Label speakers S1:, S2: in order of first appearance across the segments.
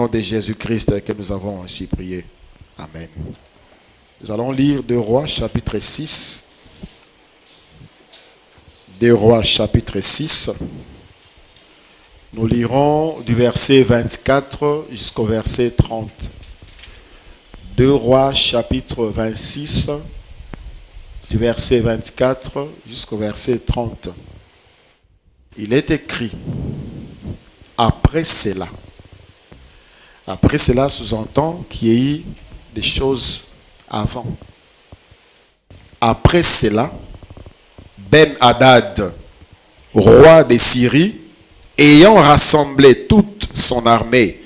S1: Au nom de Jésus-Christ que nous avons ainsi prié. Amen. Nous allons lire 2 Rois chapitre 6. 2 Rois chapitre 6. Nous lirons du verset 24 jusqu'au verset 30. 2 Rois chapitre 26, du verset 24 jusqu'au verset 30. Il est écrit, après cela sous-entend qu'il y a eu des choses avant. Après cela, Ben-Hadad, roi de Syrie, ayant rassemblé toute son armée,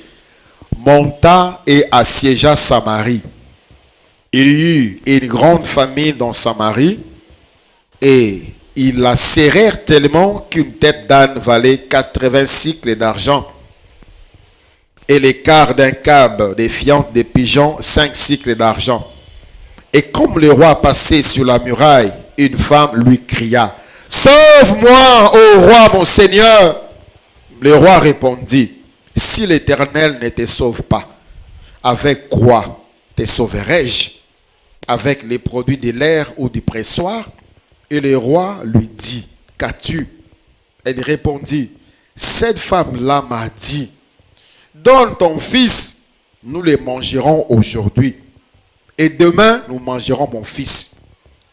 S1: monta et assiégea Samarie. Il y eut une grande famine dans Samarie, et ils la serrèrent tellement qu'une tête d'âne valait 80 cycles d'argent, et les quarts d'un cab des fientes des pigeons 5 cycles d'argent. Et comme le roi passait sur la muraille, une femme lui cria, « Sauve-moi, ô roi, mon Seigneur !» Le roi répondit, « Si l'Éternel ne te sauve pas, avec quoi te sauverai-je? Avec les produits de l'air ou du pressoir ?» Et le roi lui dit, « Qu'as-tu » Elle répondit, « Cette femme-là m'a dit, donne ton fils, nous le mangerons aujourd'hui. Et demain, nous mangerons mon fils.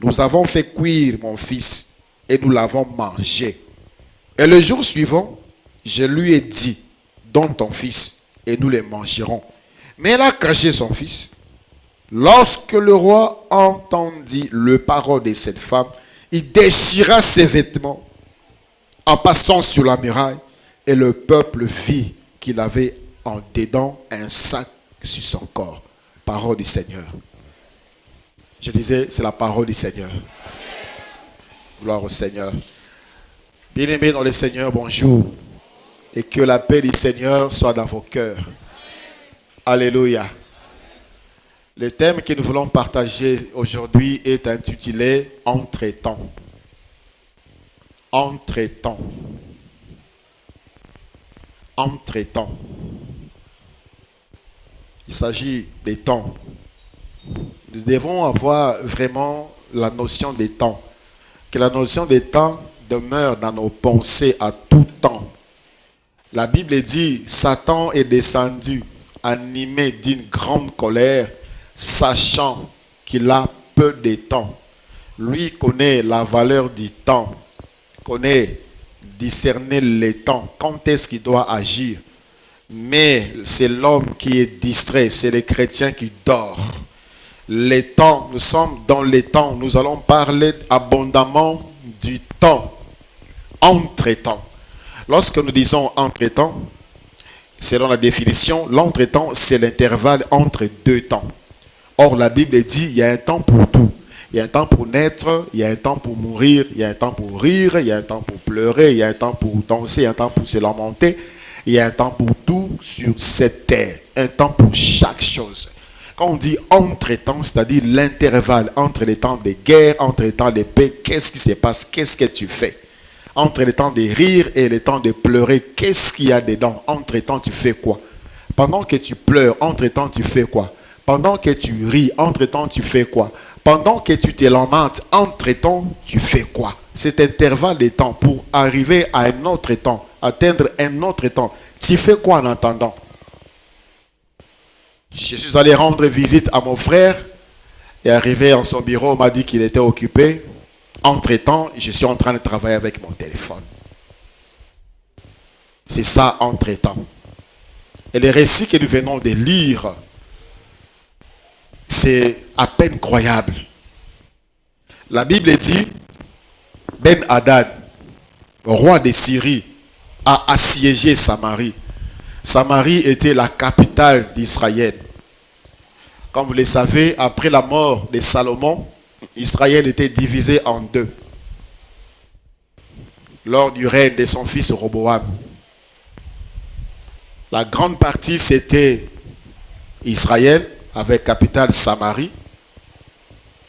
S1: Nous avons fait cuire mon fils et nous l'avons mangé. Et le jour suivant, je lui ai dit, donne ton fils et nous le mangerons. Mais elle a caché son fils. Lorsque le roi entendit le parole de cette femme, il déchira ses vêtements en passant sur la muraille, et le peuple vit qu'il avait en dedans un sac sur son corps. Parole du Seigneur. Je disais, c'est la parole du Seigneur. Gloire au Seigneur. Bien-aimés dans le Seigneur, bonjour. Et que la paix du Seigneur soit dans vos cœurs. Alléluia. Le thème que nous voulons partager aujourd'hui est intitulé « Entre-temps ». Entre-temps. Entre-temps. Il s'agit des temps. Nous devons avoir vraiment la notion des temps. Que la notion des temps demeure dans nos pensées à tout temps. La Bible dit, Satan est descendu, animé d'une grande colère, sachant qu'il a peu de temps. Lui connaît la valeur du temps, connaît discerner les temps, quand est-ce qu'il doit agir. Mais c'est l'homme qui est distrait, c'est le chrétien qui dort. Les temps, nous sommes dans les temps, nous allons parler abondamment du temps, entre-temps. Lorsque nous disons entre-temps, selon la définition, l'entre-temps, c'est l'intervalle entre deux temps. Or, la Bible dit, il y a un temps pour tout. Il y a un temps pour naître, il y a un temps pour mourir, il y a un temps pour rire, il y a un temps pour pleurer, il y a un temps pour danser, il y a un temps pour se lamenter. Il y a un temps pour tout sur cette terre. Un temps pour chaque chose. Quand on dit entre-temps, c'est-à-dire l'intervalle entre les temps de guerre, entre les temps de paix, qu'est-ce qui se passe? Qu'est-ce que tu fais? Entre les temps de rire et les temps de pleurer, qu'est-ce qu'il y a dedans? Entre-temps, tu fais quoi? Pendant que tu pleures, entre-temps, tu fais quoi? Pendant que tu ris, entre-temps, tu fais quoi? Pendant que tu te lamentes, entre-temps, tu fais quoi? Cet intervalle de temps pour arriver à un autre temps, atteindre un autre temps. Tu fais quoi en attendant? Je suis allé rendre visite à mon frère et arrivé en son bureau, on m'a dit qu'il était occupé. Entre-temps, je suis en train de travailler avec mon téléphone. C'est ça, entre-temps. Et les récits que nous venons de lire, c'est à peine croyable. La Bible dit, Ben-Hadad, roi de Syrie, a assiégé Samarie. Samarie était la capitale d'Israël. Comme vous le savez, après la mort de Salomon, Israël était divisé en deux. Lors du règne de son fils Roboam. La grande partie, c'était Israël, avec capitale Samarie,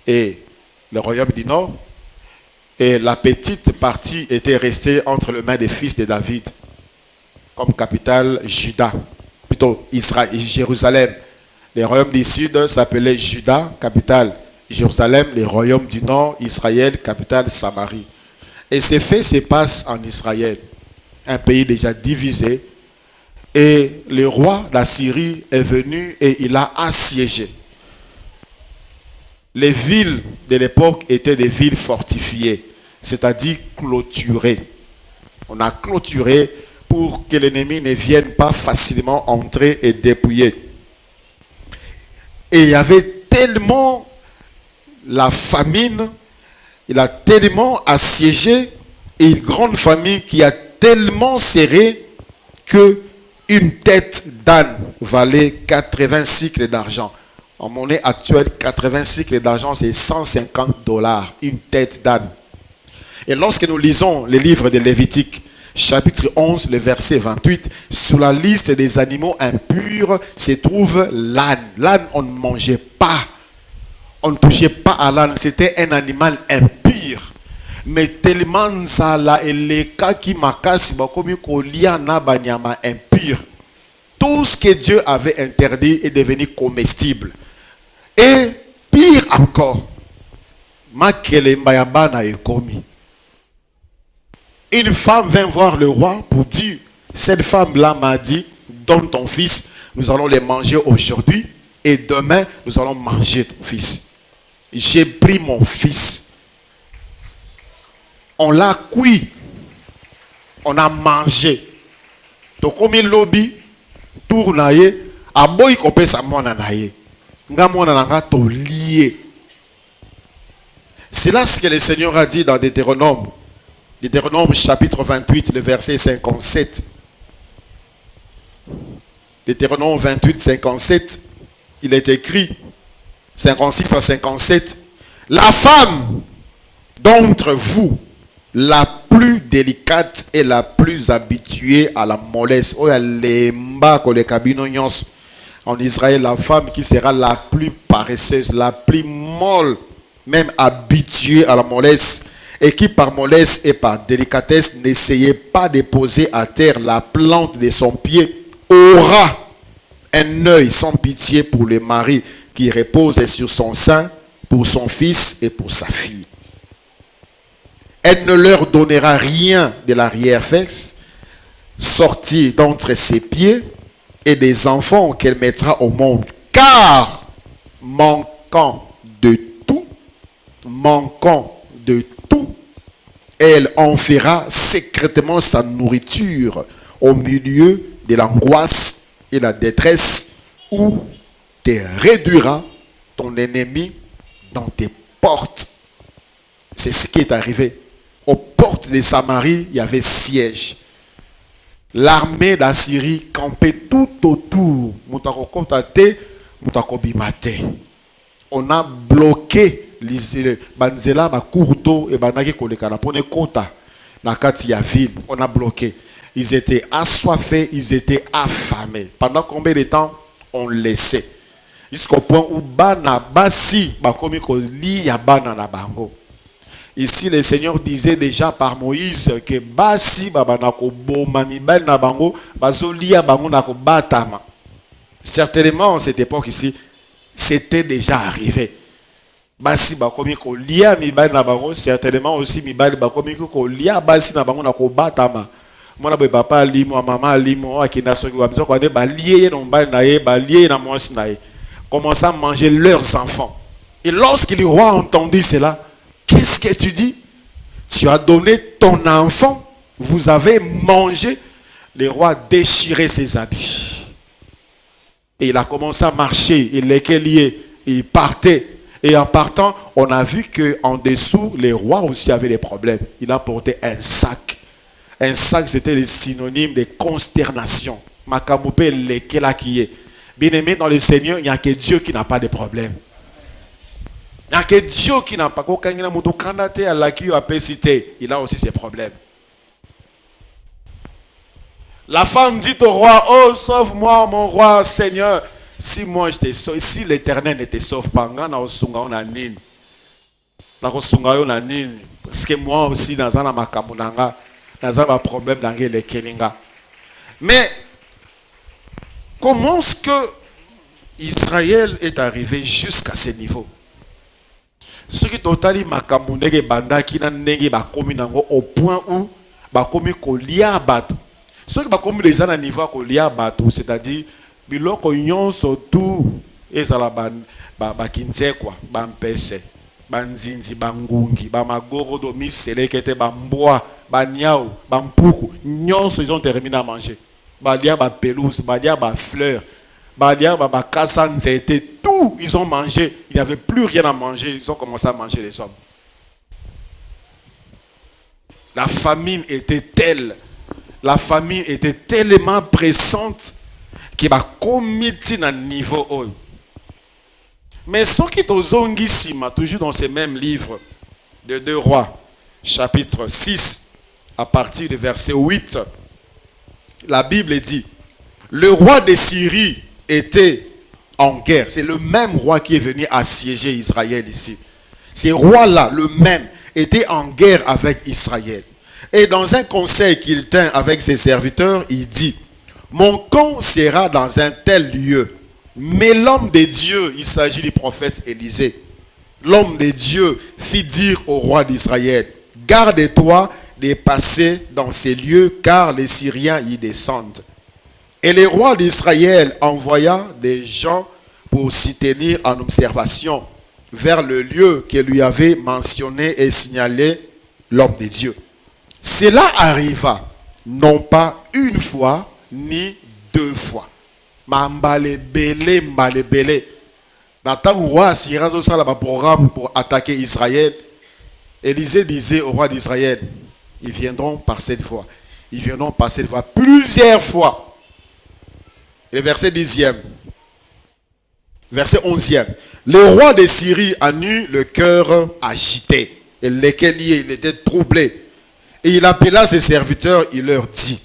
S1: et le royaume du Nord. Et la petite partie était restée entre les mains des fils de David, comme capitale Juda. plutôt Israël, Jérusalem. Les royaumes du sud s'appelaient Juda, capitale Jérusalem. Les royaumes du nord, Israël, capitale Samarie. Et ces faits se passent en Israël, un pays déjà divisé. Et le roi d'Assyrie est venu et il a assiégé. Les villes de l'époque étaient des villes fortifiées, c'est-à-dire clôturées. On a clôturé pour que l'ennemi ne vienne pas facilement entrer et dépouiller. Et il y avait tellement la famine, il a tellement assiégé, et une grande famille qui a tellement serré que une tête d'âne valait 80 cycles d'argent. En monnaie actuelle, 80 cycles d'argent, c'est $150. Une tête d'âne. Et lorsque nous lisons les livres de Lévitique, chapitre 11, le verset 28, sur la liste des animaux impurs se trouve l'âne. L'âne, on ne mangeait pas. On ne touchait pas à l'âne. C'était un animal impur. Mais tellement ça là et les cas qui makasi bakomi kolia na banyama impur. Tout ce que Dieu avait interdit est devenu comestible. Et pire encore, makelemba ya bana ekomi. Une femme vint voir le roi pour dire, cette femme-là m'a dit, donne ton fils, nous allons les manger aujourd'hui et demain nous allons manger ton fils. J'ai pris mon fils. On l'a cuit. On a mangé. Donc comme il lobby, tournaye, a boy kopé sa mona naye. Nga mona nanga to lié. C'est là ce que le Seigneur a dit dans Deutéronome. Deutéronome chapitre 28, le verset 57. Deutéronome 28, 57. Il est écrit, 56 à 57. La femme d'entre vous, la plus délicate et la plus habituée à la mollesse. En Israël, la femme qui sera la plus paresseuse, la plus molle, même habituée à la mollesse, et qui par mollesse et par délicatesse n'essayait pas de poser à terre la plante de son pied, aura un œil sans pitié pour le mari qui repose sur son sein, pour son fils et pour sa fille. Elle ne leur donnera rien de l'arrière-fesse, sorti d'entre ses pieds, et des enfants qu'elle mettra au monde. Car, manquant de tout, elle en fera secrètement sa nourriture au milieu de l'angoisse et la détresse, où te réduira ton ennemi dans tes portes. C'est ce qui est arrivé. Aux portes de Samarie, il y avait siège. L'armée d'Assyrie campait tout autour. On a bloqué les banzela ba cours d'eau et banaki kolekana pour ne kota na kati ya ville. On a bloqué. Ils étaient assoiffés, ils étaient affamés. Pendant combien de temps on laissait? Jusqu'au point où bana basi bakomi ko li ya bana na bango. Ici, le Seigneur disait déjà par Moïse que basi babanako boma mibali na bango bazolia bango nako batama. Certainement, en cette époque ici, c'était déjà arrivé. Basi bakomi ko lia mibali na bango, certainement aussi mibali bakomi ko lia basi na bango nako batama. Mona be papa limo maman limo akina soki wa biso ko ne ba lié no mbali na ye ba lié na mwasi na ye. Commençant à manger leurs enfants. Et lorsque le roi entendit cela, qu'est-ce que tu dis? Tu as donné ton enfant, vous avez mangé. Le roi déchirait ses habits. Et il a commencé à marcher, il était lié, il partait. Et en partant, on a vu qu'en dessous, le roi aussi avait des problèmes. Il a porté un sac. Un sac, c'était le synonyme de consternation. Makamoupe lekela qui est. Bien aimé dans le Seigneur, il n'y a que Dieu qui n'a pas de problème. Il n'y a que Dieu qui n'a pas. Il a aussi ses problèmes. La femme dit au roi, oh, sauve-moi, mon roi, Seigneur. Si moi je te sauve, si l'Éternel ne te sauve pas, parce que moi aussi, dans un problème dans les Kelinga. Mais Comment est-ce que Israël est arrivé jusqu'à ce niveau? Ce qui totali makamundeke bandaki na ndenge bakomi nango au point où bakomi kolia bato. Ce qui bakomi déjà na niveau kolia bato, c'est-à-dire biloko nyonso tout ezala bakinze quoi, bampese, banzinzi, bangungi, bamagorodo, miselekete, bamboa, banyao, bampuku, nyonso ils ont terminé à manger. Balia ba pelouse, balia ba fleur, balia ba kasanzete, tout ils ont mangé. Il n'y avait plus rien à manger, ils ont commencé à manger les hommes. La famine était telle, la famine était tellement pressante qu'il va commettre un niveau haut. Mais ce qui est aux Zongissima, toujours dans ces mêmes livres de 2 Rois, chapitre 6, à partir du verset 8, la Bible dit, le roi de Syrie était en guerre. C'est le même roi qui est venu assiéger Israël ici. Ce roi-là, le même, était en guerre avec Israël. Et dans un conseil qu'il tint avec ses serviteurs, il dit, mon camp sera dans un tel lieu. Mais l'homme de Dieu, il s'agit du prophète Élisée, l'homme de Dieu fit dire au roi d'Israël, garde-toi de passer dans ces lieux, car les Syriens y descendent. Et le roi d'Israël envoya des gens pour s'y tenir en observation vers le lieu que lui avait mentionné et signalé l'homme de Dieu. Cela arriva non pas une fois ni 2 fois. Mbale bele. Nathan roi Syria a un programme pour attaquer Israël. Élisée disait au roi d'Israël, ils viendront par cette fois. Ils viendront par cette fois plusieurs fois. Et le verset 10e. Verset 11e. Le roi de Syrie en eut le cœur agité. Et lequel il était troublé. Et il appela ses serviteurs, il leur dit,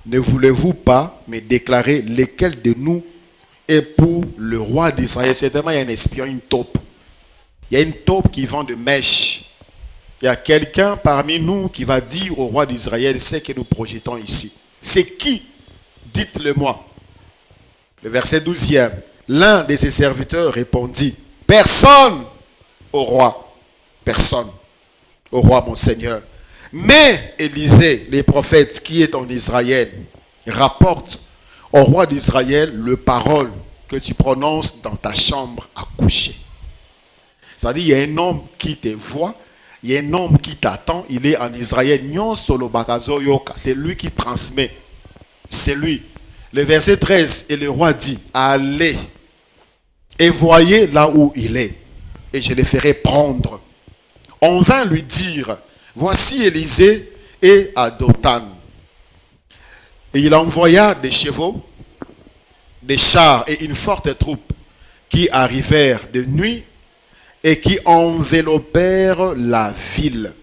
S1: ne voulez-vous pas me déclarer lequel de nous est pour le roi d'Israël? Certainement, il y a un espion, une taupe. Il y a une taupe qui vend de mèches. Il y a quelqu'un parmi nous qui va dire au roi d'Israël ce que nous projetons ici. C'est qui? Dites-le-moi. Le verset 12e. L'un de ses serviteurs répondit, personne au roi. Personne au roi, mon Seigneur. Mais Élisée, les prophètes qui est en Israël, rapporte au roi d'Israël le parole que tu prononces dans ta chambre à coucher. C'est-à-dire, il y a un homme qui te voit, il y a un homme qui t'attend, il est en Israël. C'est lui qui transmet. C'est lui. Le verset 13, et le roi dit, allez et voyez là où il est, et je le ferai prendre. On vint lui dire, voici Élisée est à Dothan. Et il envoya des chevaux, des chars et une forte troupe qui arrivèrent de nuit et qui enveloppèrent la ville.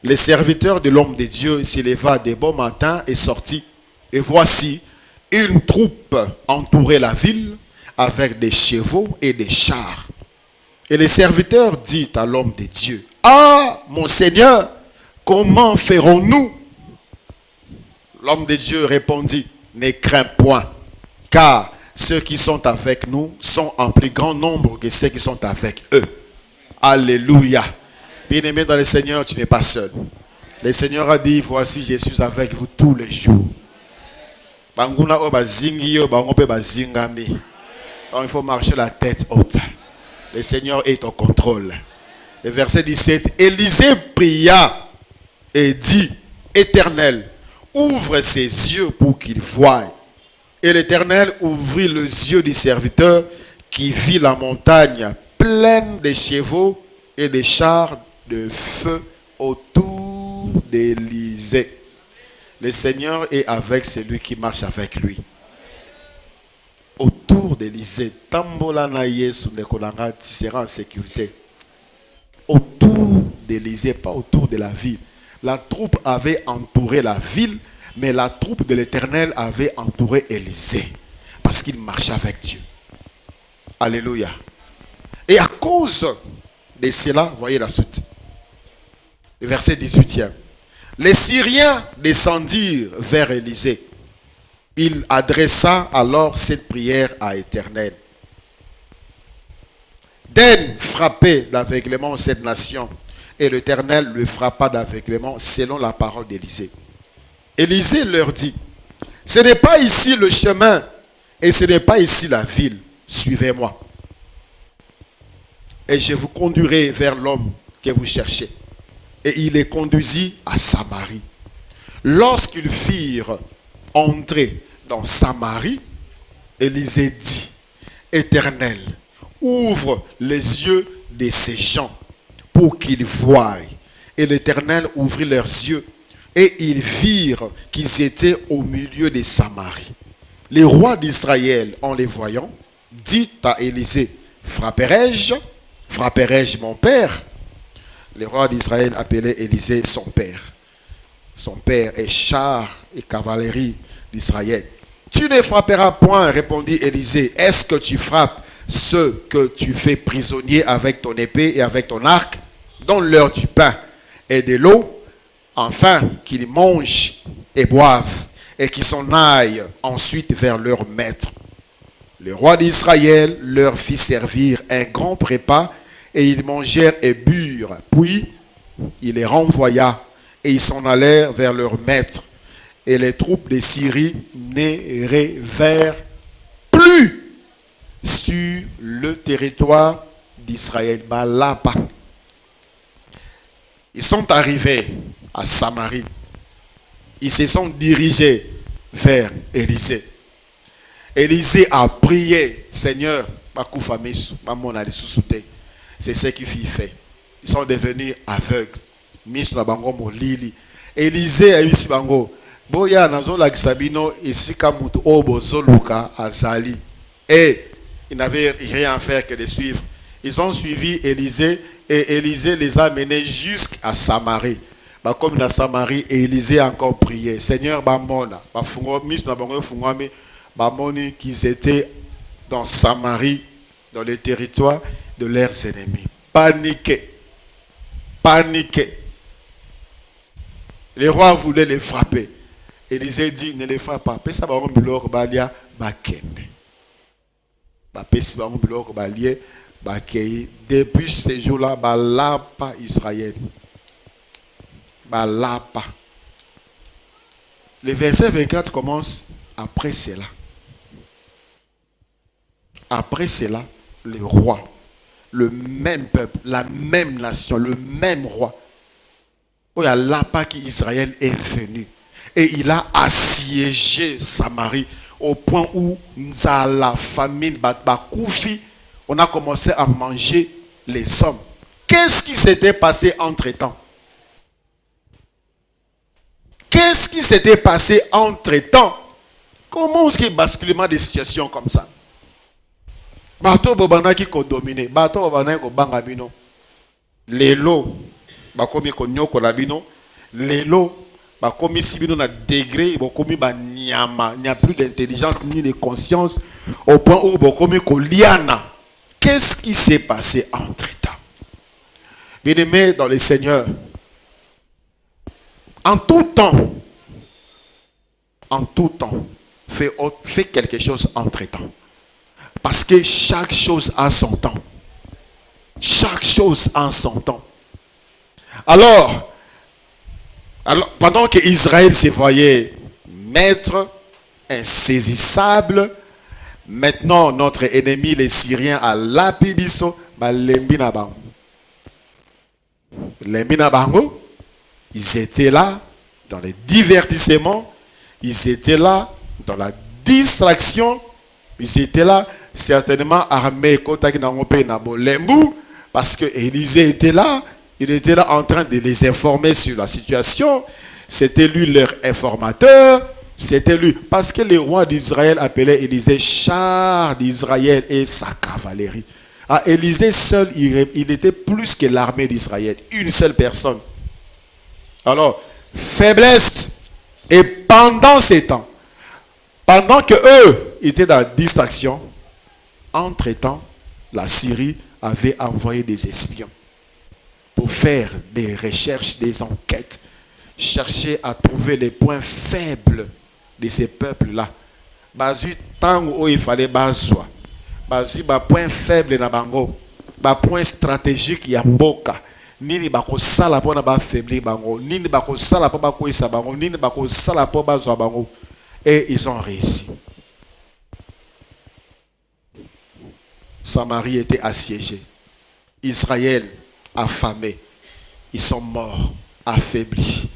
S1: Les serviteurs de l'homme de Dieu s'éleva de bon matin et sortit. Et voici, une troupe entourait la ville avec des chevaux et des chars. Et le serviteur dit à l'homme de Dieu, ah, mon Seigneur, comment ferons-nous? L'homme de Dieu répondit, ne crains point, car ceux qui sont avec nous sont en plus grand nombre que ceux qui sont avec eux. Alléluia. Bien-aimé dans le Seigneur, tu n'es pas seul. Le Seigneur a dit, voici, je suis avec vous tous les jours. Donc il faut marcher la tête haute. Le Seigneur est au contrôle. Le verset 17, Élisée pria et dit, Éternel, ouvre ses yeux pour qu'il voie. Et l'Éternel ouvrit les yeux du serviteur qui vit la montagne pleine de chevaux et de chars de feu autour d'Élisée. Le Seigneur est avec celui qui marche avec lui. Autour d'Élisée, Tambola na Yesu nekolanga, tu seras en sécurité. Autour d'Élisée, pas autour de la ville. La troupe avait entouré la ville, mais la troupe de l'Éternel avait entouré Élisée. Parce qu'il marchait avec Dieu. Alléluia. Et à cause de cela, voyez la suite. Le verset 18e. Les Syriens descendirent vers Élisée Il adressa alors cette prière à l'Éternel. Daigne frapper d'aveuglement cette nation. Et l'Éternel le frappa d'aveuglement selon la parole d'Élisée. Élisée leur dit, ce n'est pas ici le chemin et ce n'est pas ici la ville. Suivez-moi. Et je vous conduirai vers l'homme que vous cherchez. Et il les conduisit à Samarie. Lorsqu'ils firent entrer dans Samarie, Élisée dit, Éternel, ouvre les yeux de ces gens pour qu'ils voient. Et l'Éternel ouvrit leurs yeux et ils virent qu'ils étaient au milieu de Samarie. Les rois d'Israël, en les voyant, dit à Élisée, frapperai-je mon père? Les rois d'Israël appelaient Élisée son père. Son père est char et cavalerie d'Israël. Tu ne frapperas point, répondit Élisée. Est-ce que tu frappes ceux que tu fais prisonniers avec ton épée et avec ton arc? Donne-leur du pain et de l'eau, afin qu'ils mangent et boivent, et qu'ils s'en aillent ensuite vers leur maître. Le roi d'Israël leur fit servir un grand repas, et ils mangèrent et burent. Puis il les renvoya, et ils s'en allèrent vers leur maître. Et les troupes de Syrie ne revinrent plus sur le territoire d'Israël. Balapa. Ils sont arrivés à Samarie. Ils se sont dirigés vers Élisée. Élisée a prié, Seigneur, c'est ce qu'il fait. Ils sont devenus aveugles. Élisée a eu si bango. Boya nazola kisabino isika mutu obo zoluka azali. Et ils n'avaient rien à faire que de suivre. Ils ont suivi Élisée et Élisée les a menés jusqu'à Samarie. Comme dans Samarie, et Élisée a encore prié. Seigneur, qu'ils étaient dans Samarie, dans le territoire de leurs ennemis. Paniqués. Les rois voulaient les frapper. Élisée dit, ne les frappe pas. Depuis ce jour-là, balapa Israël. Balapa. Le verset 24 commence après cela. Après cela, le roi, le même peuple, la même nation, le même roi, où il y a lapa qui Israël est venu. Et il a assiégé Samarie au point où la famine, on a commencé à manger les hommes. Qu'est-ce qui s'était passé entre-temps? Qu'est-ce qui s'était passé entre-temps? Comment est-ce qu'il y a un basculement de situations comme ça? Bato bobana qui ko dominé, bato bobana ko banga bino. Lelo bakomi ko nyoko la bino. Lelo bakomi si bino na degré bakomi ba nyama, il n'y a plus d'intelligence ni de conscience au point où bakomi ko liana. Qu'est-ce qui s'est passé entre-temps? Bien-aimés dans le Seigneur, en tout temps, fais quelque chose entre-temps. Parce que chaque chose a son temps. Chaque chose a son temps. Alors pendant que Israël se voyait maître, insaisissable, maintenant notre ennemi, les Syriens, a lapibiso, Lembinabango, ils étaient là dans les divertissements, ils étaient là dans la distraction, ils étaient là certainement armés parce que Élisée était là, il était là en train de les informer sur la situation. C'était lui leur informateur, c'était lui, parce que les rois d'Israël appelaient Élisée char d'Israël et sa cavalerie. À Élisée seul, il était plus que l'armée d'Israël, une seule personne. Alors, faiblesse. Et pendant ces temps, pendant que eux étaient dans la distraction, entre-temps, la Syrie avait envoyé des espions pour faire des recherches, des enquêtes, chercher à trouver les points faibles de ces peuples-là, Bazui tant où il fallait bazwa. Bazui ba point faible na bango. Ba point stratégique ya mboka. Nini bako sala po na ba faibli bango. Nini bako sala po ba koisa bango. Nini bako sala po bazwa bango. Et ils ont réussi. Samarie était assiégée. Israël affamé. Ils sont morts, affaiblis.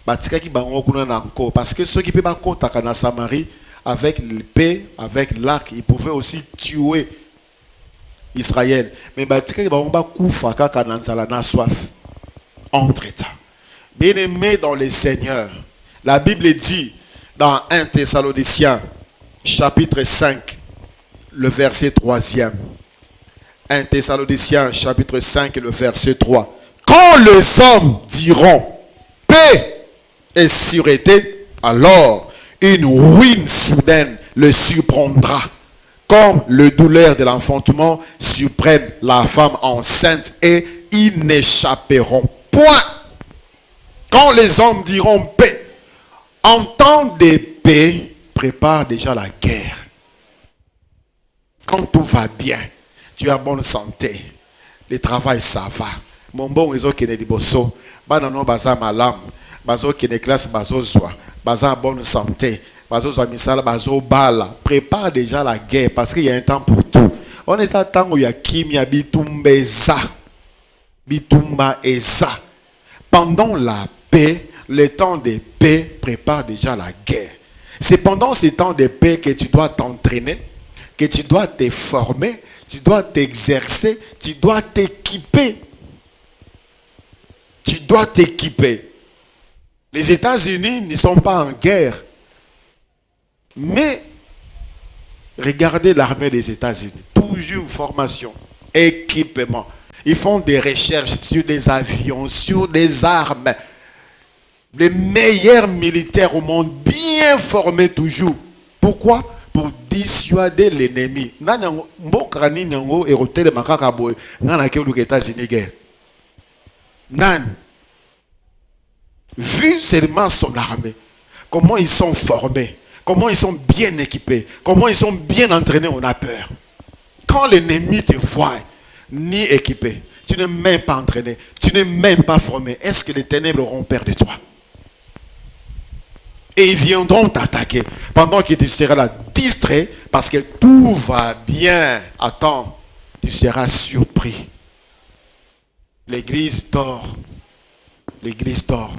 S1: Parce que ceux qui peuvent pas na Samarie, avec l'épée, avec l'arc, ils pouvaient aussi tuer Israël. Mais ils ont soif. Entre-temps. Bien-aimés dans le Seigneur, la Bible dit dans 1 Thessaloniciens, chapitre 5, le verset 3e. 1 Thessaloniciens, chapitre 5, le verset 3. Quand les hommes diront paix et sûreté, alors une ruine soudaine le surprendra, comme le douleur de l'enfantement surprenne la femme enceinte, et ils n'échapperont point. Quand les hommes diront paix, en temps de paix, prépare déjà la guerre. Quand tout va bien, tu as bonne santé, le travail ça va. Mon bon réseau qui est liboso, banano baza malam, bazo qui est classe bazo soa, baza bonne santé, bazo soa misala bazo bala. Prépare déjà la guerre parce qu'il y a un temps pour tout. On est à temps où il y a kimia bitumbeza, bitumba eza. Pendant la paix, le temps de paix prépare déjà la guerre. C'est pendant ce temps de paix que tu dois t'entraîner, que tu dois te former, tu dois t'exercer, tu dois t'équiper. Tu dois t'équiper. Les États-Unis ne sont pas en guerre. Mais regardez l'armée des États-Unis. Toujours formation, équipement. Ils font des recherches sur des avions, sur des armes. Les meilleurs militaires au monde, bien formés toujours. Pourquoi? Pour dissuader l'ennemi. Vu seulement son armée, comment ils sont formés, comment ils sont bien équipés, comment ils sont bien entraînés, on a peur. Quand l'ennemi te voit ni équipé, tu n'es même pas entraîné, tu n'es même pas formé, est-ce que les ténèbres auront peur de toi? Et ils viendront t'attaquer pendant que tu seras là distrait parce que tout va bien. Attends, tu seras surpris. L'église dort. L'église dort.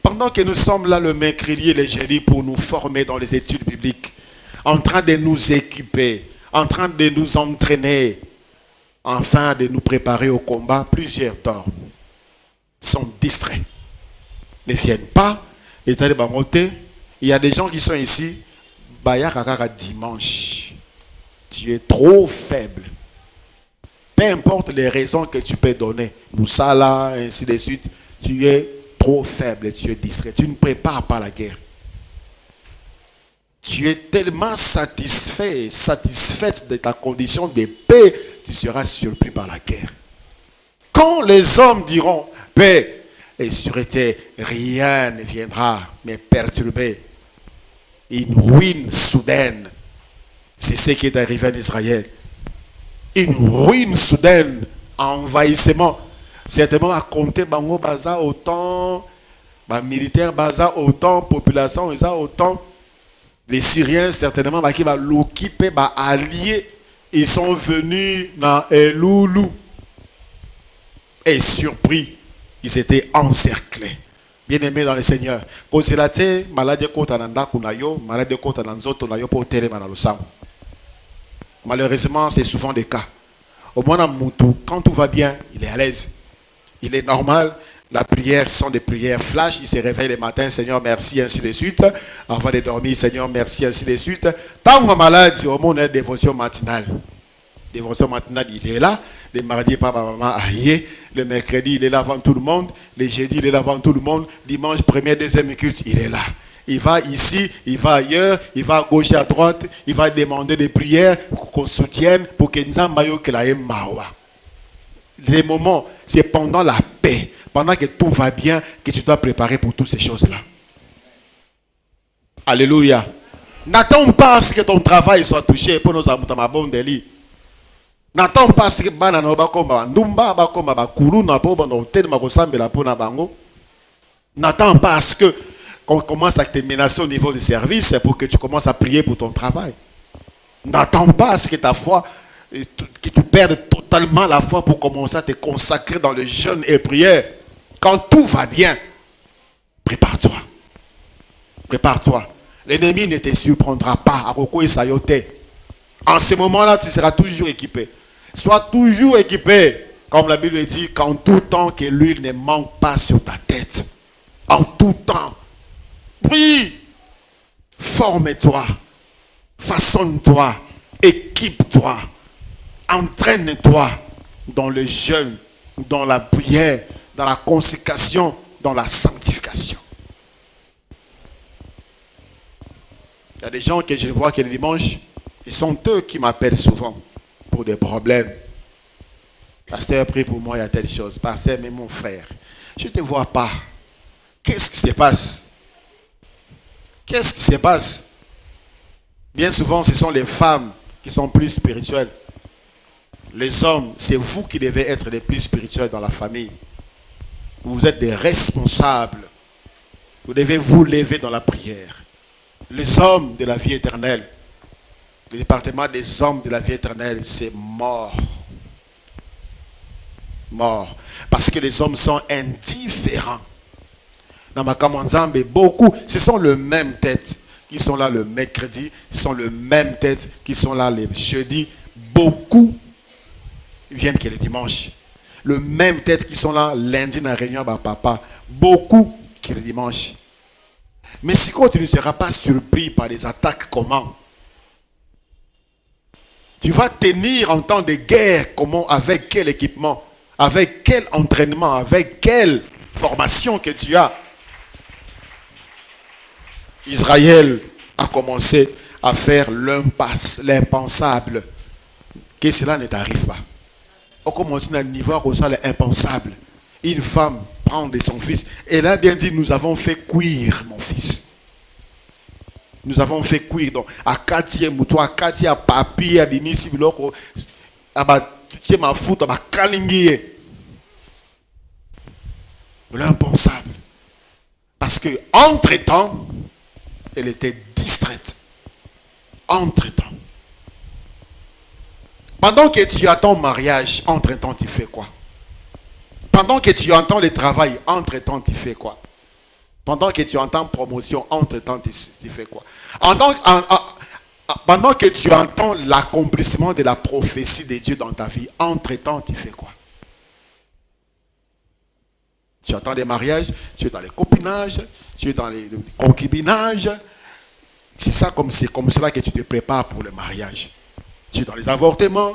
S1: Pendant que nous sommes là le mercredi et le jeudi pour nous former dans les études bibliques, en train de nous équiper, en train de nous entraîner, enfin de nous préparer au combat, plusieurs dorment. Sont distraits. Ne viennent pas. Et il y a des gens qui sont ici. Dimanche. Tu es trop faible. Peu importe les raisons que tu peux donner. Moussala, ainsi de suite. Tu es trop faible, tu es distrait. Tu ne prépares pas la guerre. Tu es tellement satisfaite de ta condition de paix, tu seras surpris par la guerre. Quand les hommes diront paix et sûreté, rien ne viendra me perturber. Une ruine soudaine. C'est ce qui est arrivé en Israël. Une ruine soudaine, envahissement. Certainement à compter bango baza autant, militaire baza autant, population baza autant. Les Syriens certainement qui va l'occuper, alliés, ils sont venus dans Eloulou. Et surpris, ils étaient encerclés. Bien-aimés dans le Seigneur. Consolate maladie kotananda kunayo, maladie kotananzoto nayo pour télé manalosango. Malheureusement, c'est souvent le cas. Au moins, quand tout va bien, il est à l'aise. Il est normal. La prière sont des prières flash. Il se réveille le matin, Seigneur, merci, ainsi de suite. Avant de dormir, Seigneur, merci, ainsi de suite. Tant qu'on est malade, au moins, on a une dévotion matinale. Dévotion matinale, il est là. Le mardi, papa, maman, aïe. Le mercredi, il est là avant tout le monde. Le jeudi, il est là avant tout le monde. Dimanche, premier, deuxième culte, il est là. Il va ici, il va ailleurs, il va à gauche et à droite, il va demander des prières pour qu'on soutienne, pour que Nzambayo que la mawa. Les moments, c'est pendant la paix, pendant que tout va bien, que tu dois préparer pour toutes ces choses-là. Alléluia. N'attends pas à ce que ton travail soit touché pour nous amener à bon délit. N'attends pas à ce que banano bakoma ndumba bakoma bakuru na po bando tellement ko sambela po na bango. N'attends pas à ce que qu'on commence à te menacer au niveau du service pour que tu commences à prier pour ton travail. N'attends pas à ce que ta foi, que tu perdes totalement la foi pour commencer à te consacrer dans le jeûne et prière. Quand tout va bien, prépare-toi. Prépare-toi. L'ennemi ne te surprendra pas. En ce moment-là, tu seras toujours équipé. Sois toujours équipé. Comme la Bible dit, qu'en tout temps que l'huile ne manque pas sur ta tête. En tout temps. Prie. Forme-toi. Façonne-toi. Équipe-toi. Entraîne-toi dans le jeûne, dans la prière, dans la consécration, dans la sanctification. Il y a des gens que je vois que le dimanche, ils sont eux qui m'appellent souvent pour des problèmes. Pasteur, prie pour moi, il y a telle chose. Pasteur, mais mon frère, je ne te vois pas. Qu'est-ce qui se passe? Qu'est-ce qui se passe? Bien souvent, ce sont les femmes qui sont plus spirituelles. Les hommes, c'est vous qui devez être les plus spirituels dans la famille. Vous êtes des responsables. Vous devez vous lever dans la prière. Les hommes de la vie éternelle, le département des hommes de la vie éternelle, c'est mort. Mort. Parce que les hommes sont indifférents. Dans ma Kamanzambe, beaucoup, ce sont les mêmes têtes qui sont là le mercredi, ce sont les mêmes têtes qui sont là le jeudi. Beaucoup viennent que le dimanche. Le même tête qui sont là lundi dans la réunion avec papa. Beaucoup qui le dimanche. Mais si tu ne seras pas surpris par des attaques, comment? Tu vas tenir en temps de guerre, comment? Avec quel équipement? Avec quel entraînement? Avec quelle formation que tu as? Israël a commencé à faire l'impensable. Que cela ne t'arrive pas. On commence à un niveau comme ça, l'impensable. Une femme prend de son fils. Elle a bien dit, nous avons fait cuire mon fils. Nous avons fait cuire. Donc, à Katia Moutou, à Katia Papi, à Bimisi, Biloko, tu sais, ma foute, à ma kalingi. L'impensable. Parce que, entre-temps, elle était distraite. Entre-temps. Pendant que tu attends ton mariage, entre-temps, tu fais quoi? Pendant que tu entends le travail, entre-temps, tu fais quoi? Pendant que tu entends promotion, entre-temps, tu fais quoi? Pendant que tu entends l'accomplissement de la prophétie de Dieu dans ta vie, entre-temps, tu fais quoi? Tu entends des mariages, tu es dans les copinages, tu es dans les concubinages. C'est comme cela que tu te prépares pour le mariage. Tu es dans les avortements,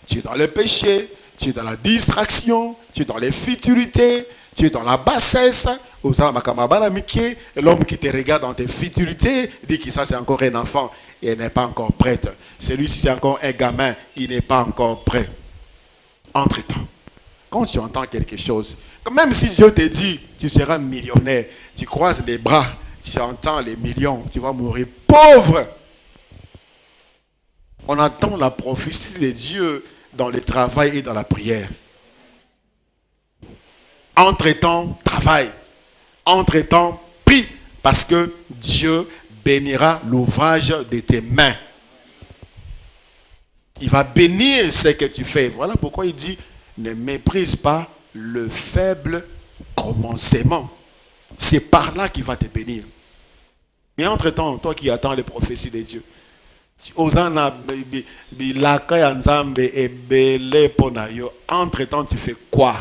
S1: tu es dans le péché, tu es dans la distraction, tu es dans les futilités, tu es dans la bassesse. L'homme qui te regarde dans tes futilités dit que ça c'est encore un enfant et il n'est pas encore prêt. Celui-ci c'est encore un gamin, il n'est pas encore prêt. Entre-temps, quand tu entends quelque chose, même si Dieu te dit tu seras millionnaire, tu croises les bras, tu entends les millions, tu vas mourir pauvre. On attend la prophétie de Dieu dans le travail et dans la prière. Entre-temps, travaille. Entre-temps, prie. Parce que Dieu bénira l'ouvrage de tes mains. Il va bénir ce que tu fais. Voilà pourquoi il dit, ne méprise pas le faible commencement. C'est par là qu'il va te bénir. Mais entre-temps, toi qui attends les prophéties de Dieu, entre-temps, tu fais quoi?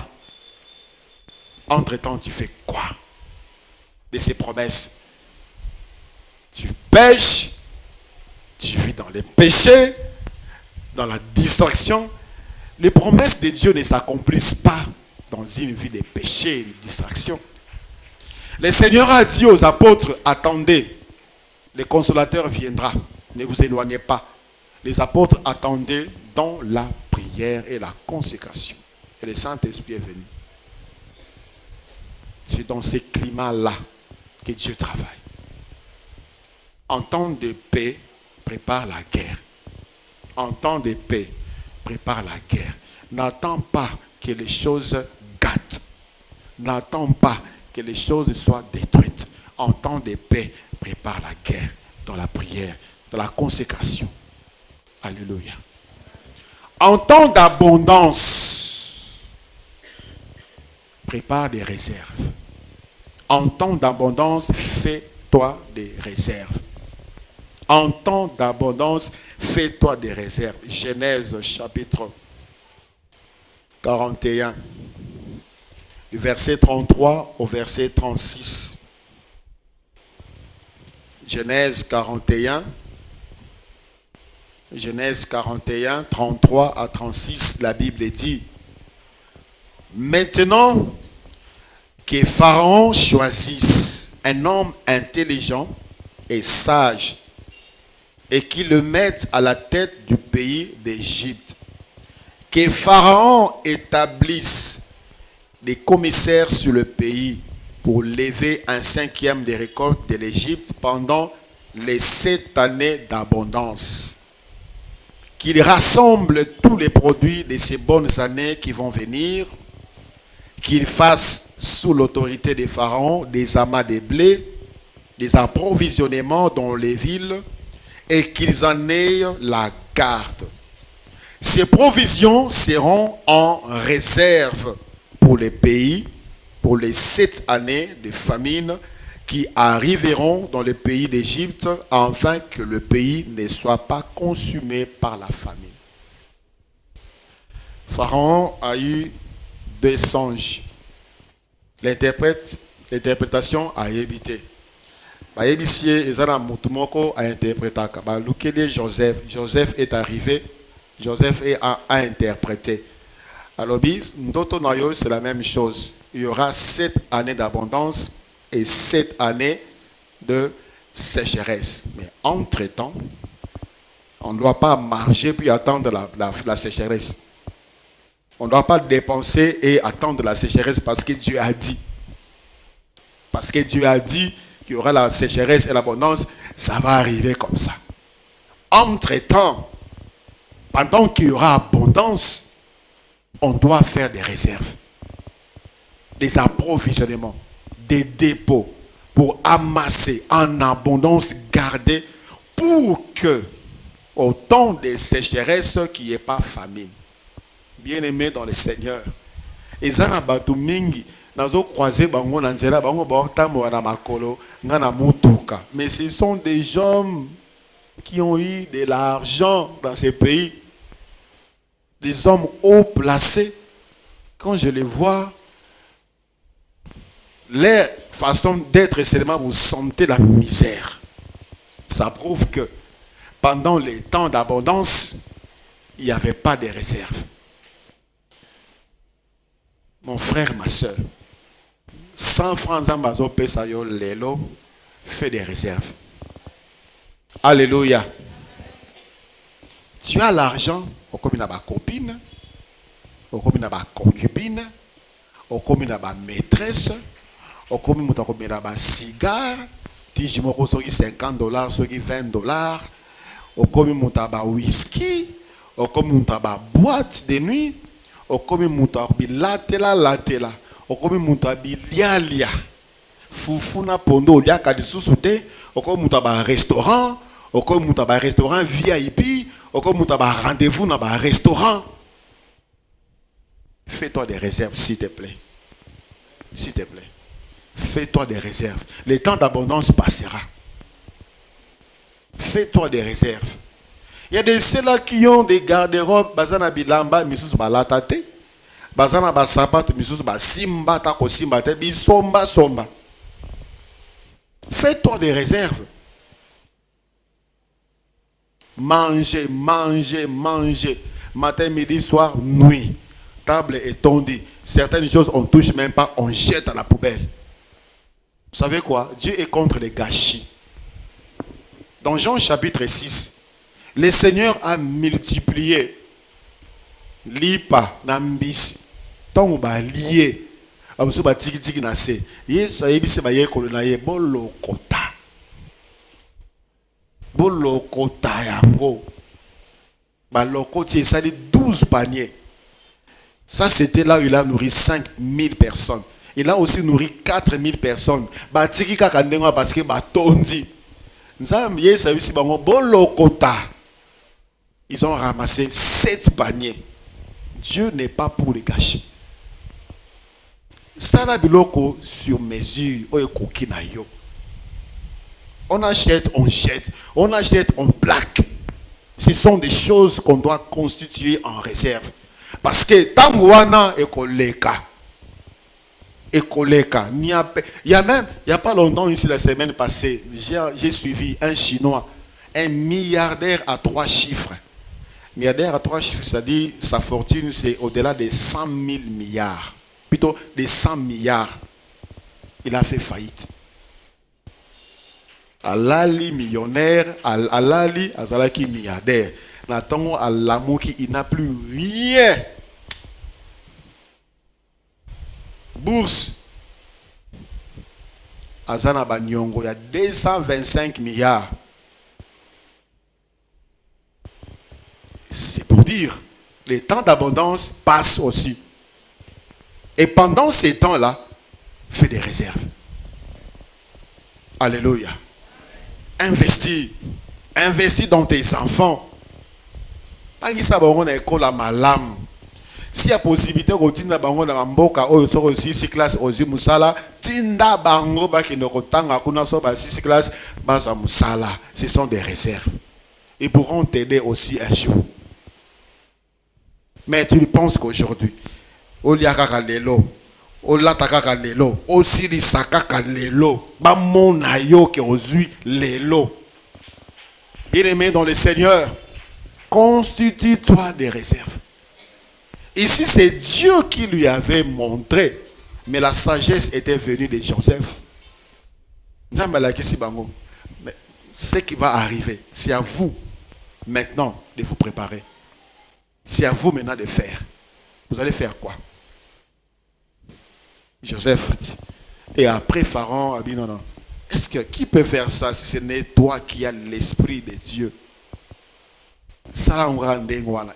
S1: Entre-temps, tu fais quoi de ces promesses? Tu pêches, tu vis dans les péchés, dans la distraction. Les promesses de Dieu ne s'accomplissent pas dans une vie de péché et de distraction. Le Seigneur a dit aux apôtres, attendez, le consolateur viendra. Ne vous éloignez pas. Les apôtres attendaient dans la prière et la consécration. Et le Saint-Esprit est venu. C'est dans ces climats-là que Dieu travaille. En temps de paix, prépare la guerre. En temps de paix, prépare la guerre. N'attends pas que les choses gâtent. N'attends pas que les choses soient détruites. En temps de paix, prépare la guerre dans la prière, dans la consécration. Alléluia. En temps d'abondance, prépare des réserves. En temps d'abondance, fais-toi des réserves. En temps d'abondance, fais-toi des réserves. Genèse chapitre 41, du verset 33 au verset 36. Genèse 41, 33 à 36, la Bible dit: Maintenant que Pharaon choisisse un homme intelligent et sage et qu'il le mette à la tête du pays d'Égypte, que Pharaon établisse des commissaires sur le pays pour lever un cinquième des récoltes de l'Égypte pendant les 7 années d'abondance. Qu'il rassemble tous les produits de ces bonnes années qui vont venir, qu'il fasse sous l'autorité des pharaons des amas de blé, des approvisionnements dans les villes, et qu'ils en aient la garde. Ces provisions seront en réserve pour les pays, pour les 7 années de famine qui arriveront dans le pays d'Égypte, afin que le pays ne soit pas consumé par la famine. Pharaon a eu 2 songes. L'interprétation a évité. Joseph est arrivé. Joseph a interprété. Alors, c'est la même chose. Il y aura 7 années d'abondance et 7 années de sécheresse. Mais entre-temps, on ne doit pas marcher puis attendre la sécheresse. On ne doit pas dépenser et attendre la sécheresse parce que Dieu a dit. Parce que Dieu a dit qu'il y aura la sécheresse et l'abondance, ça va arriver comme ça. Entre-temps, pendant qu'il y aura abondance, on doit faire des réserves, des approvisionnements, des dépôts pour amasser en abondance, garder pour que, au temps des sécheresses, qu'il n'y ait pas famine. Bien-aimés dans le Seigneur, et zana batu mingi nazo croiser bango na nzela bango ba tambo na makolo ngana mutuka, mais ce sont des gens qui ont eu de l'argent dans ces pays, des hommes haut placés. Quand je les vois, leur façon d'être, seulement vous sentez la misère. Ça prouve que pendant les temps d'abondance, il n'y avait pas de réserve. Mon frère, ma soeur, 100 francs Amazon Pesayo Lelo, fais des réserves. Alléluia. Tu as l'argent, au comme ma copine, au comme ma concubine, au comme ma maîtresse, au comme ma cigare, si je me reçois $50, soit $20, au comme ma whisky, au comme ma boîte de nuit, au comme ma latela, au comme ma lialia, fufuna pondo liaka de sous-souté, au comme ma restaurant, au comme ma restaurant VIP, au comme ma rendez-vous dans un restaurant. Fais-toi des réserves, s'il te plaît. S'il te plaît. Fais-toi des réserves. Le temps d'abondance passera. Fais-toi des réserves. Il y a des ceux-là qui ont des garde-robes, bazana bilamba, misus balatate, bazana basapat, misus basimba, tako simba te, bisomba somba. Fais-toi des réserves. Manger, manger, manger. Matin, midi, soir, nuit. Table est tondue. Certaines choses, on ne touche même pas, on jette à la poubelle. Vous savez quoi? Dieu est contre les gâchis. Dans Jean chapitre 6, le Seigneur a multiplié l'ipa nambisi. Tant on va lier, on va tiki tiki nase. Yesu a yebisi ba ye kolona ye bolokota. Boloko tayango. Baloko ti ça 12 paniers. Ça c'était là où il a nourri 5000 personnes. Il a aussi nourri 4000 personnes. Batiki kaka ndengo parce que batondi. Nzambe yesa bisi bango boloko ta. Ils ont ramassé 7 paniers. Dieu n'est pas pour les gâcher. Ça la biloko sur mesure. On achète, on jette. On achète, on plaque. Ce sont des choses qu'on doit constituer en réserve. Parce que Tangwana et Koleka. Et Koleka. Il y a pas longtemps ici, la semaine passée, j'ai suivi un Chinois, un milliardaire à 3 chiffres. Milliardaire à 3 chiffres, c'est-à-dire sa fortune c'est au-delà des 100 000 milliards. Plutôt des 100 milliards. Il a fait faillite. Alali millionnaire, Alali Azalaki milliardaire. Nathan Alamouki, il n'a plus rien. Bourse. Azana Banyongo, il y a 225 milliards. C'est pour dire, les temps d'abondance passent aussi. Et pendant ces temps-là, fais des réserves. Alléluia. Investis. Investis dans tes enfants. S'il y a possibilité de continuer à mboka ou sur 6 classes aux musala, tinda bango baki no kotanga kuna so ba 6 classes baza musala. Ce sont des réserves. Ils pourront t'aider aussi un jour. Mais tu penses qu'aujourd'hui, Oliaka lelo, Olataka lelo, aussi li sakaka lelo, ba mona yo ke ozui lelo. Bien-aimé dans le Seigneur, constitue-toi des réserves. Ici, c'est Dieu qui lui avait montré, mais la sagesse était venue de Joseph. Mais ce qui va arriver, c'est à vous maintenant de vous préparer. C'est à vous maintenant de faire. Vous allez faire quoi? Joseph dit. Et après Pharaon a dit non. Est-ce que qui peut faire ça si ce n'est toi qui as l'esprit de Dieu?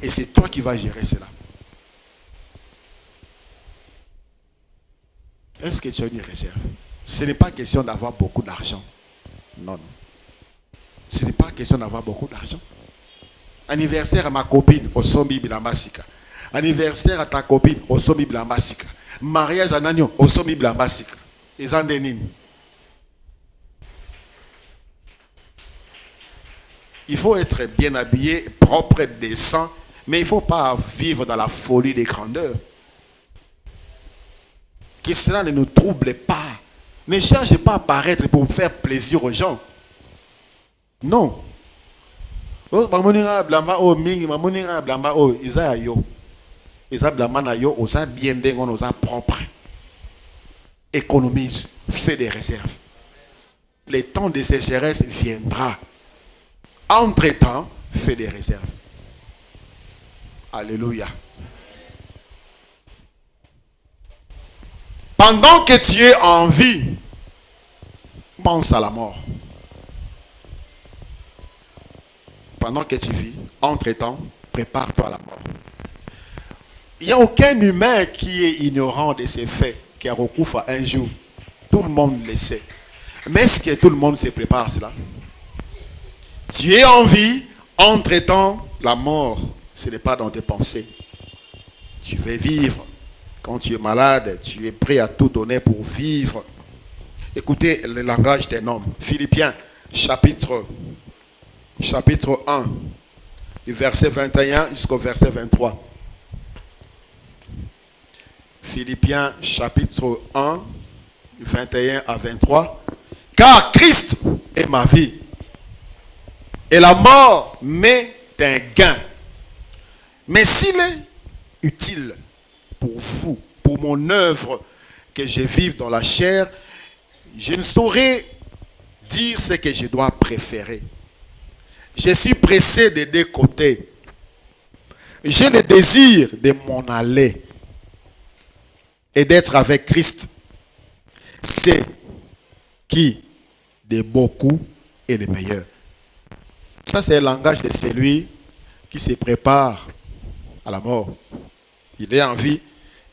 S1: Et c'est toi qui vas gérer cela. Est-ce que tu as une réserve? Ce n'est pas question d'avoir beaucoup d'argent. Non. Ce n'est pas question d'avoir beaucoup d'argent. Anniversaire à ma copine, au sombi Bilambasika. Anniversaire à ta copine, au sombi Bilambasika. Mariage à Nagnon, au sombi Bilambasika. Ils en déniment. Il faut être bien habillé, propre, décent, mais il ne faut pas vivre dans la folie des grandeurs. Que cela ne nous trouble pas. Ne cherchez pas à paraître pour faire plaisir aux gens. Non. Économise, fais des réserves. Le temps de sécheresse viendra. Entre-temps, fais des réserves. Alléluia. Pendant que tu es en vie, pense à la mort. Pendant que tu vis, entre-temps, prépare-toi à la mort. Il n'y a aucun humain qui est ignorant de ces faits, qui a recours à un jour. Tout le monde le sait. Mais est-ce que tout le monde se prépare à cela? Tu es en vie, entre-temps, la mort, ce n'est pas dans tes pensées. Tu veux vivre. Quand tu es malade, tu es prêt à tout donner pour vivre. Écoutez le langage d'un homme. Philippiens, chapitre 1, du verset 21 jusqu'au verset 23. Philippiens, chapitre 1, du 21 à 23. Car Christ est ma vie. Et la mort m'est un gain. Mais s'il est utile pour vous, pour mon œuvre, que je vive dans la chair, je ne saurais dire ce que je dois préférer. Je suis pressé des deux côtés. J'ai le désir de m'en aller et d'être avec Christ. C'est qui de beaucoup est le meilleur. Ça, c'est le langage de celui qui se prépare à la mort. Il est en vie,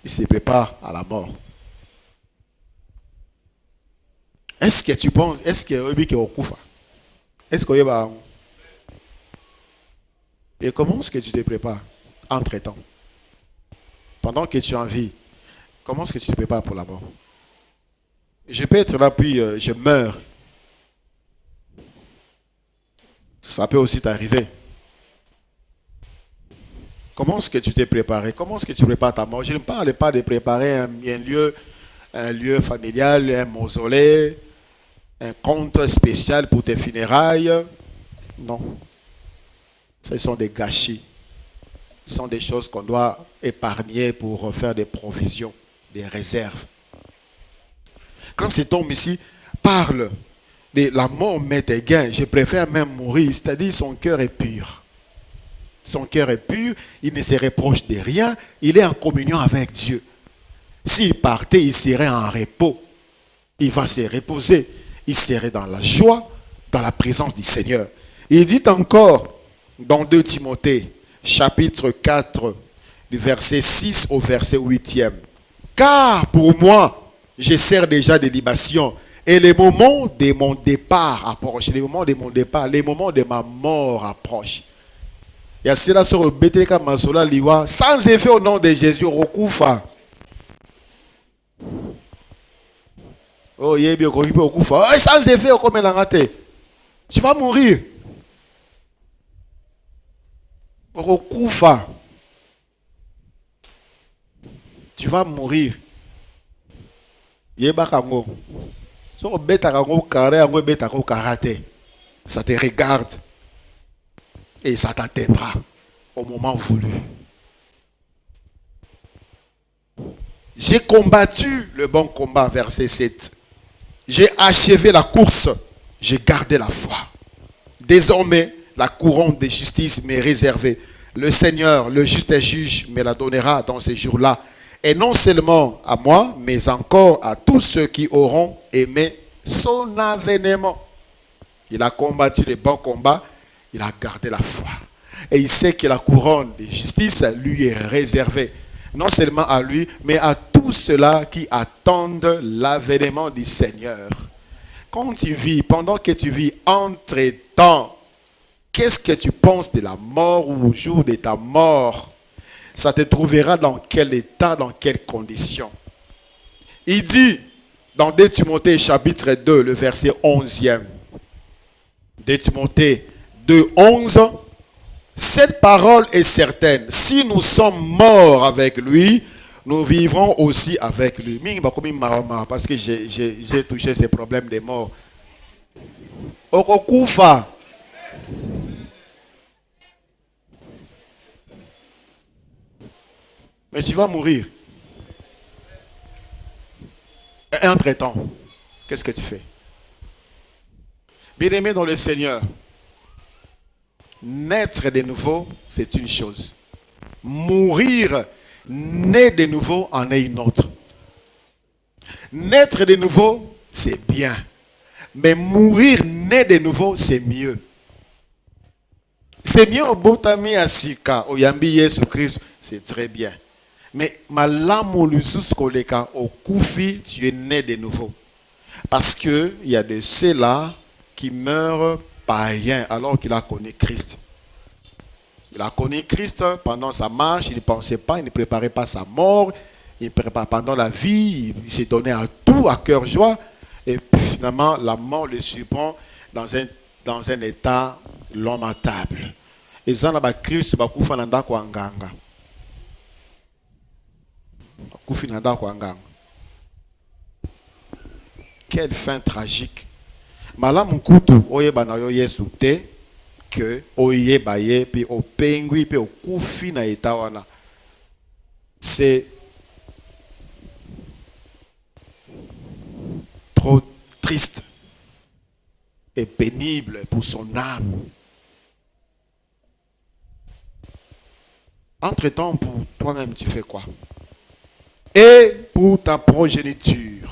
S1: il se prépare à la mort. Est-ce que tu penses, est-ce que tu est-ce que va et comment est-ce que tu te prépares entre-temps? Pendant que tu es en vie, comment est-ce que tu te prépares pour la mort? Je peux être là, puis je meurs. Ça peut aussi t'arriver. Comment est-ce que tu t'es préparé? Comment est-ce que tu prépares ta mort? Je ne parle pas de préparer un lieu familial, un mausolée, un compte spécial pour tes funérailles. Non. Ce sont des gâchis. Ce sont des choses qu'on doit épargner pour faire des provisions, des réserves. Quand cet homme ici parle de la mort m'est égal, je préfère même mourir, c'est-à-dire son cœur est pur. Son cœur est pur, il ne se reproche de rien, il est en communion avec Dieu. S'il partait, il serait en repos. Il va se reposer. Il serait dans la joie, dans la présence du Seigneur. Il dit encore dans 2 Timothée, chapitre 4, du verset 6 au verset 8e. Car pour moi, je sers déjà de libation. Et les moments de mon départ approchent. Les moments de mon départ, les moments de ma mort approchent. Il y a cela sur le Beteka Mazola Liwa. Sans effet au nom de Jésus, Rokufa. Oh, yebi okokipe okufa. Sans effet au comme l'angate. Tu vas mourir. Rokufa. Tu vas mourir. Yeba kango. So beta kango carré ango beta kango karaté. Ça te regarde. Et ça t'atteindra au moment voulu. J'ai combattu le bon combat, verset 7. J'ai achevé la course. J'ai gardé la foi. Désormais, la couronne de justice m'est réservée. Le Seigneur, le juste juge, me la donnera dans ces jours-là. Et non seulement à moi, mais encore à tous ceux qui auront aimé son avènement. Il a combattu le bon combat. Il a gardé la foi. Et il sait que la couronne de justice lui est réservée. Non seulement à lui, mais à tous ceux-là qui attendent l'avènement du Seigneur. Quand tu vis, pendant que tu vis entre-temps, qu'est-ce que tu penses de la mort ou au jour de ta mort? Ça te trouvera dans quel état, dans quelles conditions? Il dit, dans 2 Timothée chapitre 2, le verset 11e. 2 Timothée 2, 11. Cette parole est certaine. Si nous sommes morts avec lui, nous vivrons aussi avec lui. Parce que j'ai touché ces problèmes de mort. Okokufa. Mais tu vas mourir. Et entre-temps, qu'est-ce que tu fais? Bien-aimé dans le Seigneur, naître de nouveau, c'est une chose. Mourir, naître de nouveau, en est une autre. Naître de nouveau, c'est bien. Mais mourir, naître de nouveau, c'est mieux. C'est mieux au Botami Asika, au Yambi Yesu Christ, c'est très bien. Mais malamu lusus koleka au Koufi, tu es né de nouveau. Parce que il y a de ceux-là qui meurent païens alors qu'il a connu Christ. Il a connu Christ pendant sa marche, il ne pensait pas, il ne préparait pas sa mort, il prépare pendant la vie, il s'est donné à tout, à cœur joie, et finalement la mort le surprend dans un état lamentable. Et ça, là, Christ va couper dans kwanganga. Quelle fin tragique. Malamu kutu oyeba na yo Yesu te que oyeba ye puis opengwi puis okufi na etawana. C'est trop triste et pénible pour son âme. Entre-temps, pour toi-même, tu fais quoi? Et pour ta progéniture.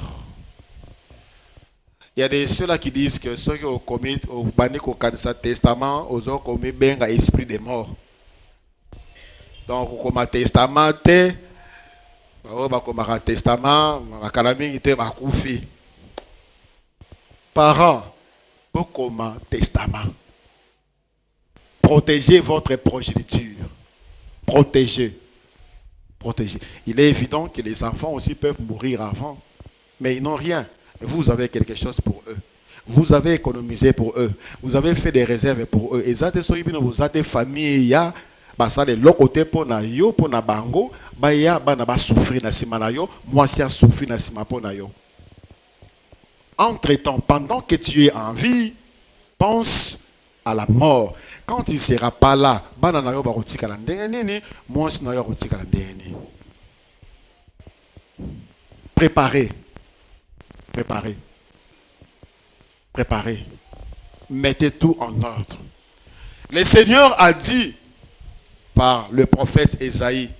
S1: Il y a des ceux-là qui disent que ceux qui ont commis au bannique au cancer testament, aux ont commis bien à esprit des morts. Donc, comme un testament, comme un testament, parents, comme un testament. Protégez votre progéniture. Protégez. Protégez. Il est évident que les enfants aussi peuvent mourir avant, mais ils n'ont rien. Vous avez quelque chose pour eux. Vous avez économisé pour eux. Vous avez fait des réserves pour eux. Et ça, vous avez des familles, ça de l'autre côté pour na yo, pour na bango, ya ba souffrir na sima na yo, moi si souffrir na sima pour na yo. Entre-temps, pendant que tu es en vie, pense à la mort. Quand il ne sera pas là, préparez. Préparez. Préparez. Mettez tout en ordre. Le Seigneur a dit par le prophète Ésaïe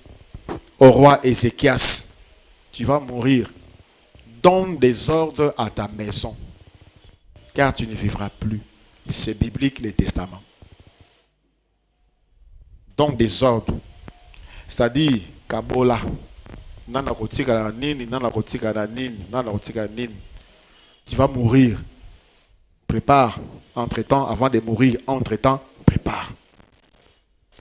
S1: au roi Ézéchias, tu vas mourir. Donne des ordres à ta maison, car tu ne vivras plus. C'est biblique, les testaments. Donne des ordres. C'est-à-dire, Kabola, tu vas mourir. Prépare. Entre-temps, avant de mourir, entre-temps, prépare.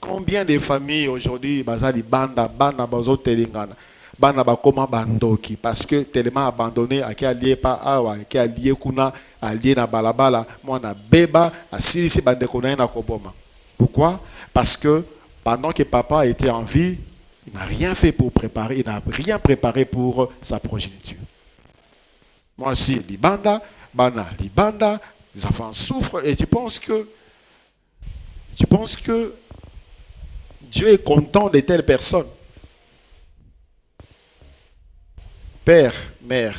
S1: Combien de familles aujourd'hui, bazali banda bazo telingana, banda bakoma bandoki parce que tellement abandonné à qui allié pas awa, qui allié kuna, allié na balabala, moi na beba, asili bande kona na koboma. Pourquoi? Parce que pendant que papa était en vie, il n'a rien fait pour préparer, il n'a rien préparé pour sa progéniture. Moi aussi, libanda, libanda, les enfants souffrent et tu penses que Dieu est content de telles personnes. Père, mère,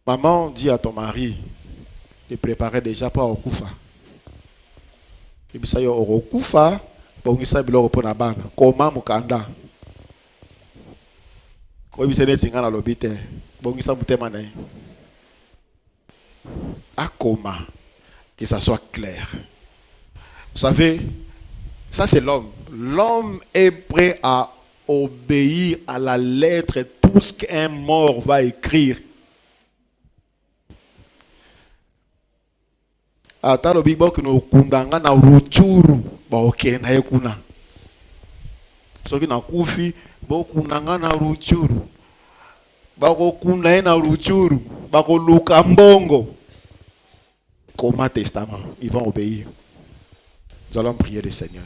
S1: maman dit à ton mari de préparer déjà pour Okufa. Et puis ça y est, Okufa, pour ça bilo pour na bana. Comment mukanda? Ko bi sene singa na lobite. Bon ça mutema na. À comment que ça soit clair. Vous savez, ça c'est l'homme. L'homme est prêt à obéir à la lettre tout ce qu'un mort va écrire. Ata lo bibo kino kundanga na ruchuru ba okena yekuna. Soki na kufi bo kundanga na ruchuru. Ba ko kunda na ruchuru, ba ko luka mbongo. Comme testament, ils vont obéir. Nous allons prier le Seigneur.